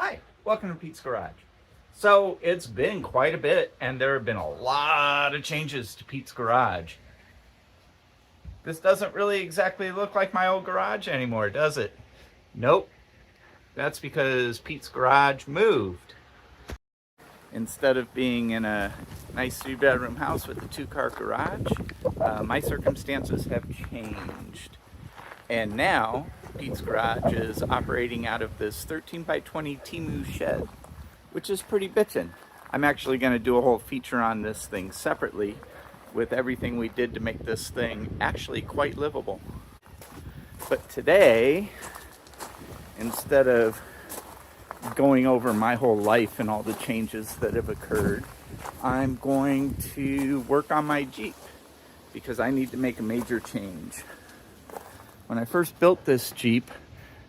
Hi, welcome to Pete's Garage. So it's been quite a bit, and there have been a lot of changes to Pete's Garage. This doesn't really exactly look like my old garage anymore, does it? Nope. That's because Pete's Garage moved. Instead of being in a nice 3-bedroom house with a 2-car garage, my circumstances have changed. And now, Pete's Garage is operating out of this 13 by 20 Temu shed, which is pretty bitchin'. I'm actually going to do a whole feature on this thing separately with everything we did to make this thing actually quite livable. But today, instead of going over my whole life and all the changes that have occurred, I'm going to work on my Jeep because I need to make a major change. When I first built this Jeep,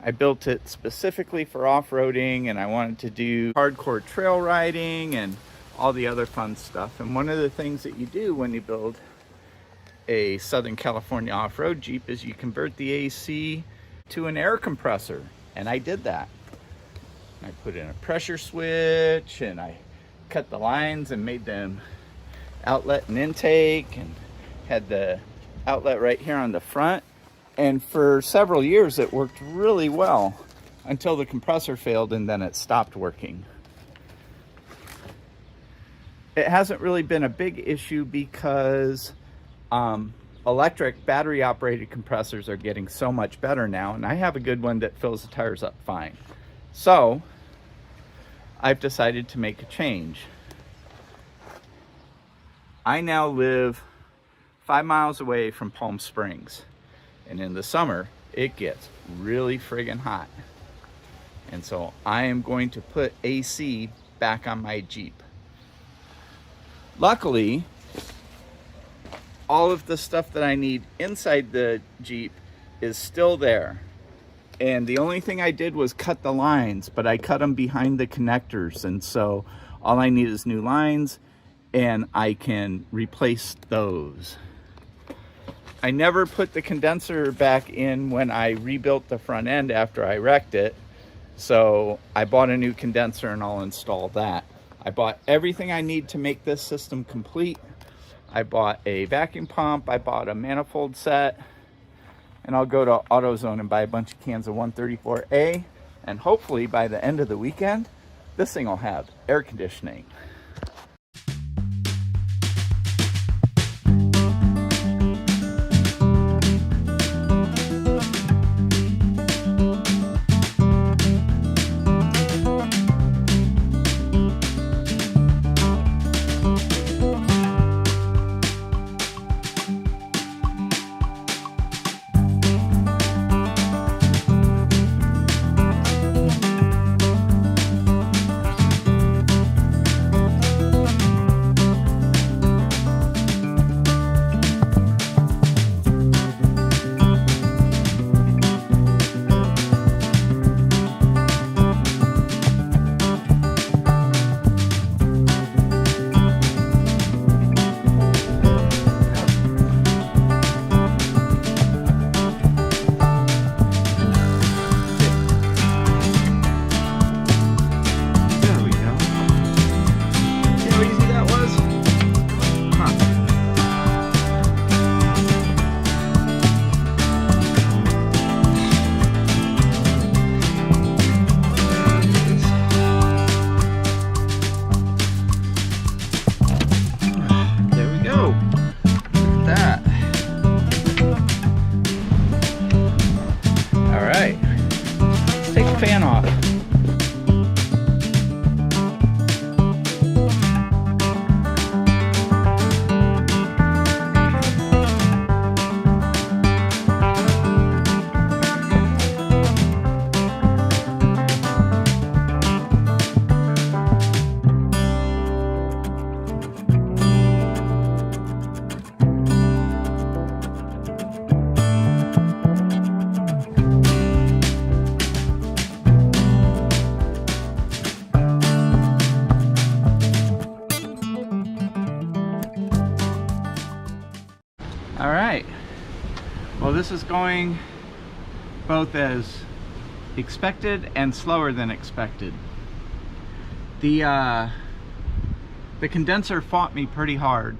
I built it specifically for off-roading, and I wanted to do hardcore trail riding and all the other fun stuff. And one of the things that you do when you build a Southern California off-road Jeep is you convert the AC to an air compressor. And I did that. I put in a pressure switch, and I cut the lines and made them outlet and intake, and had the outlet right here on the front. And for several years it worked really well until the compressor failed, and then it stopped working. It hasn't really been a big issue because electric battery operated compressors are getting so much better now, and I have a good one that fills the tires up fine. So I've decided to make a change. I now live 5 miles away from Palm Springs. And in the summer, it gets really friggin' hot. And so I am going to put AC back on my Jeep. Luckily, all of the stuff that I need inside the Jeep is still there. And the only thing I did was cut the lines, but I cut them behind the connectors. And so all I need is new lines, and I can replace those. I never put the condenser back in when I rebuilt the front end after I wrecked it. So I bought a new condenser, and I'll install that. I bought everything I need to make this system complete. I bought a vacuum pump, I bought a manifold set, and I'll go to AutoZone and buy a bunch of cans of 134A. And hopefully by the end of the weekend, this thing will have air conditioning. Fan off. All right, well, this is going both as expected and slower than expected. The condenser fought me pretty hard.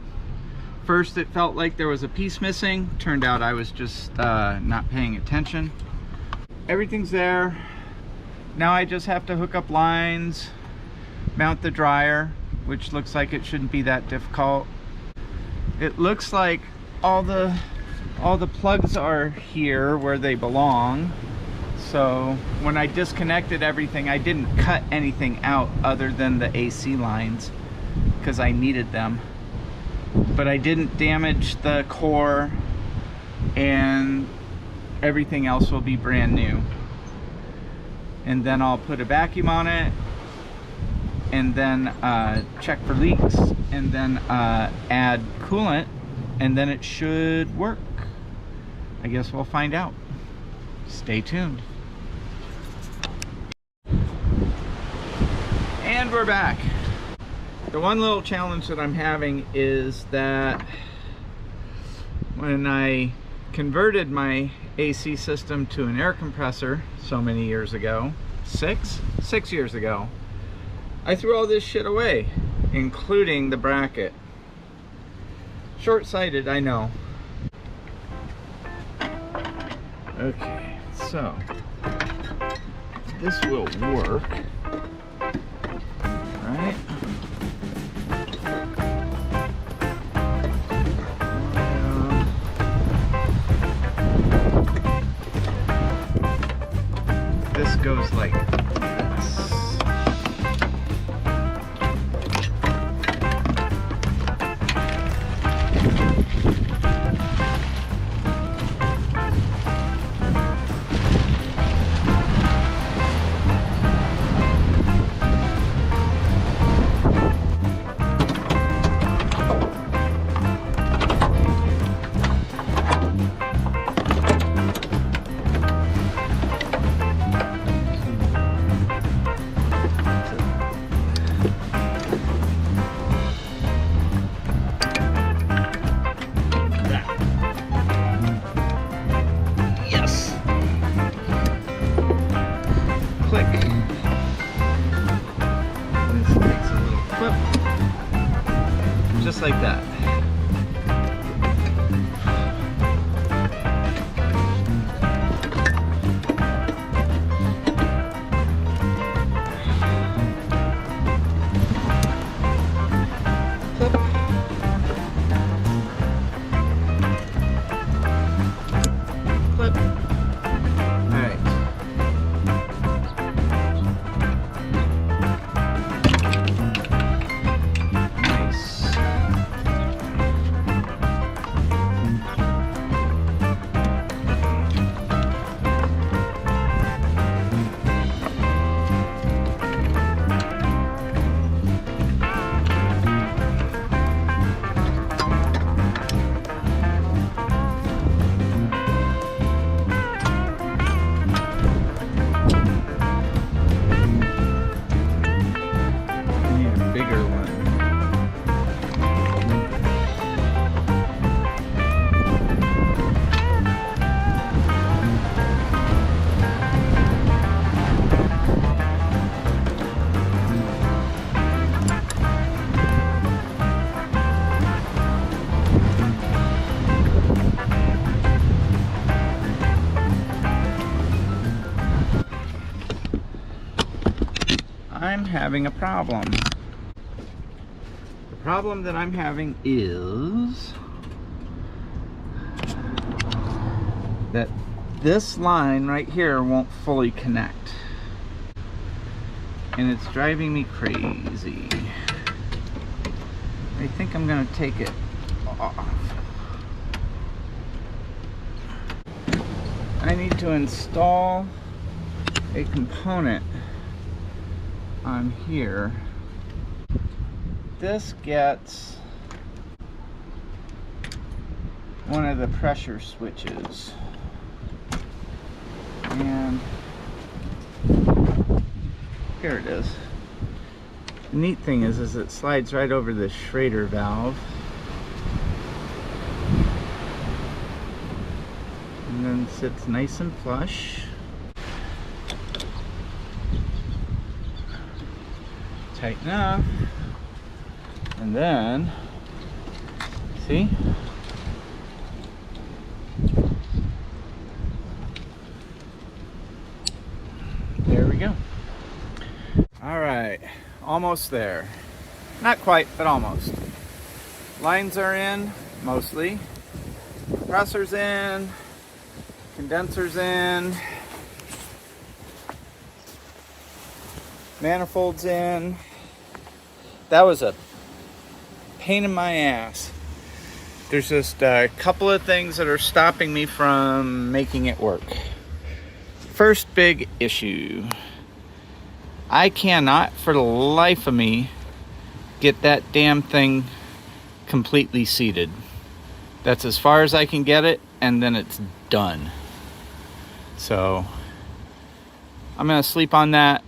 First it felt like there was a piece missing. Turned out I was just not paying attention. Everything's there. Now I just have to hook up lines, mount the dryer, which looks like it shouldn't be that difficult. It looks like all the plugs are here where they belong. So when I disconnected everything, I didn't cut anything out other than the AC lines because I needed them. But I didn't damage the core, and everything else will be brand new. And then I'll put a vacuum on it, and then check for leaks, and then add coolant, and then it should work. I guess we'll find out. Stay tuned. And we're back. The one little challenge that I'm having is that when I converted my AC system to an air compressor so many years ago, six years ago, I threw all this shit away, including the bracket. Short-sighted, I know. Okay, so this will work, right? This goes like this. Click. This makes a little flip, just like that. Flip. Flip. All right. I'm having a problem. The problem that I'm having is that this line right here won't fully connect, and it's driving me crazy. I think I'm gonna take it off. I need to install a component on here. This gets one of the pressure switches, and here it is. The neat thing is it slides right over the Schrader valve, and then sits nice and flush. tight enough. And then, see? There we go. All right, almost there. Not quite, but almost. Lines are in, mostly. Compressor's in. Condenser's in. Manifold's in. That was a pain in my ass. There's just a couple of things that are stopping me from making it work. First big issue. I cannot, for the life of me, get that damn thing completely seated. That's as far as I can get it, and then it's done. So I'm gonna sleep on that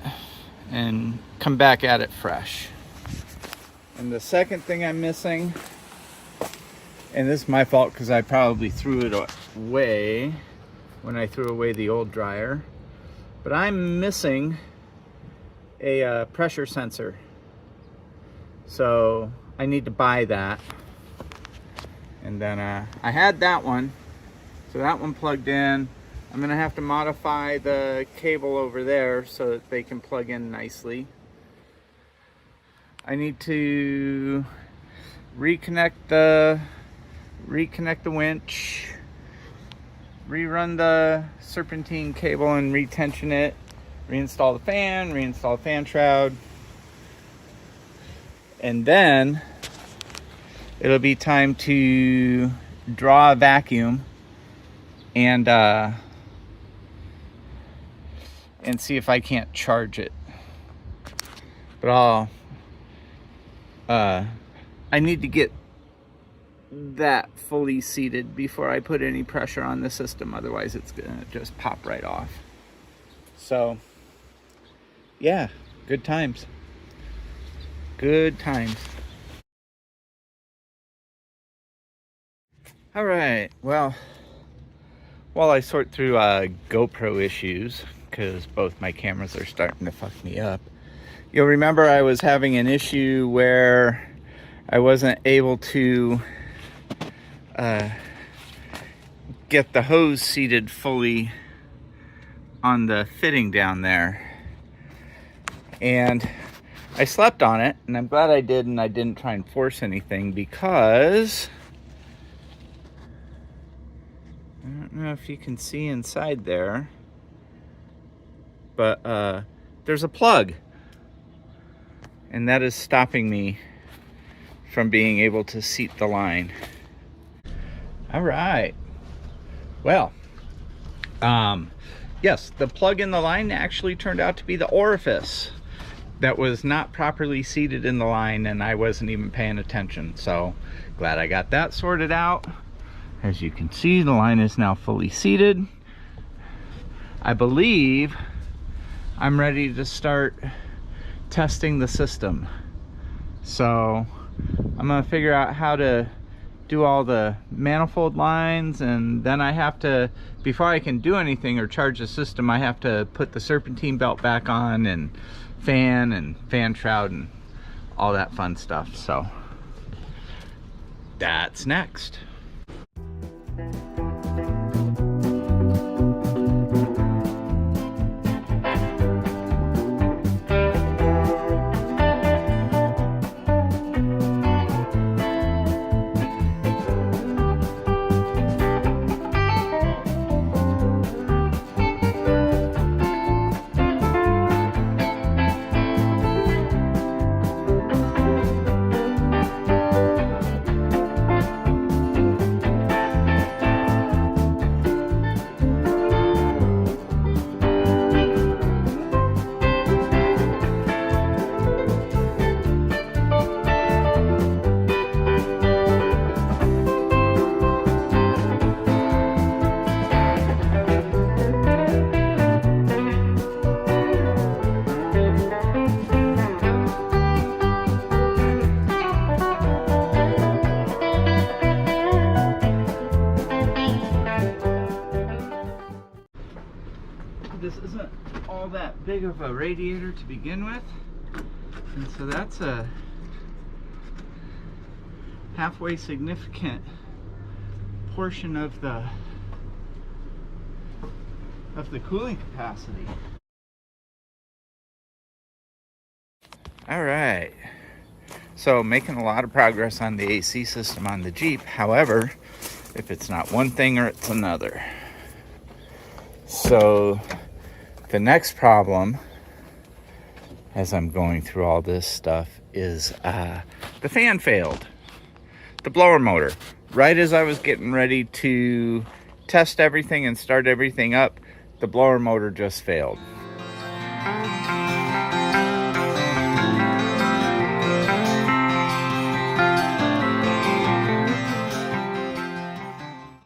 and come back at it fresh. And the second thing I'm missing, and this is my fault because I probably threw it away when I threw away the old dryer, but I'm missing a pressure sensor. So I need to buy that. And then I had that one, so that one plugged in. I'm gonna have to modify the cable over there so that they can plug in nicely. I need to reconnect the winch, rerun the serpentine cable and retension it, reinstall the fan shroud, and then it'll be time to draw a vacuum and see if I can't charge it. But I need to get that fully seated before I put any pressure on the system, otherwise it's gonna just pop right off. So yeah, good times. Good times. All right, well, while I sort through GoPro issues, because both my cameras are starting to fuck me up, you'll remember I was having an issue where I wasn't able to get the hose seated fully on the fitting down there. And I slept on it, and I'm glad I did, and I didn't try and force anything, because I don't know if you can see inside there, but there's a plug, and that is stopping me from being able to seat the line. All right, well, yes, the plug in the line actually turned out to be the orifice that was not properly seated in the line, and I wasn't even paying attention. So glad I got that sorted out. As you can see, the line is now fully seated. I believe I'm ready to start testing the system. So I'm gonna figure out how to do all the manifold lines, and then I have to, before I can do anything or charge the system, I have to put the serpentine belt back on and fan shroud and all that fun stuff. So that's next. This isn't all that big of a radiator to begin with, And so that's a halfway significant portion of the cooling capacity. All right, so making a lot of progress on the AC system on the Jeep. However, if it's not one thing or it's another. So the next problem, as I'm going through all this stuff, is the fan failed. The blower motor. Right as I was getting ready to test everything and start everything up, the blower motor just failed.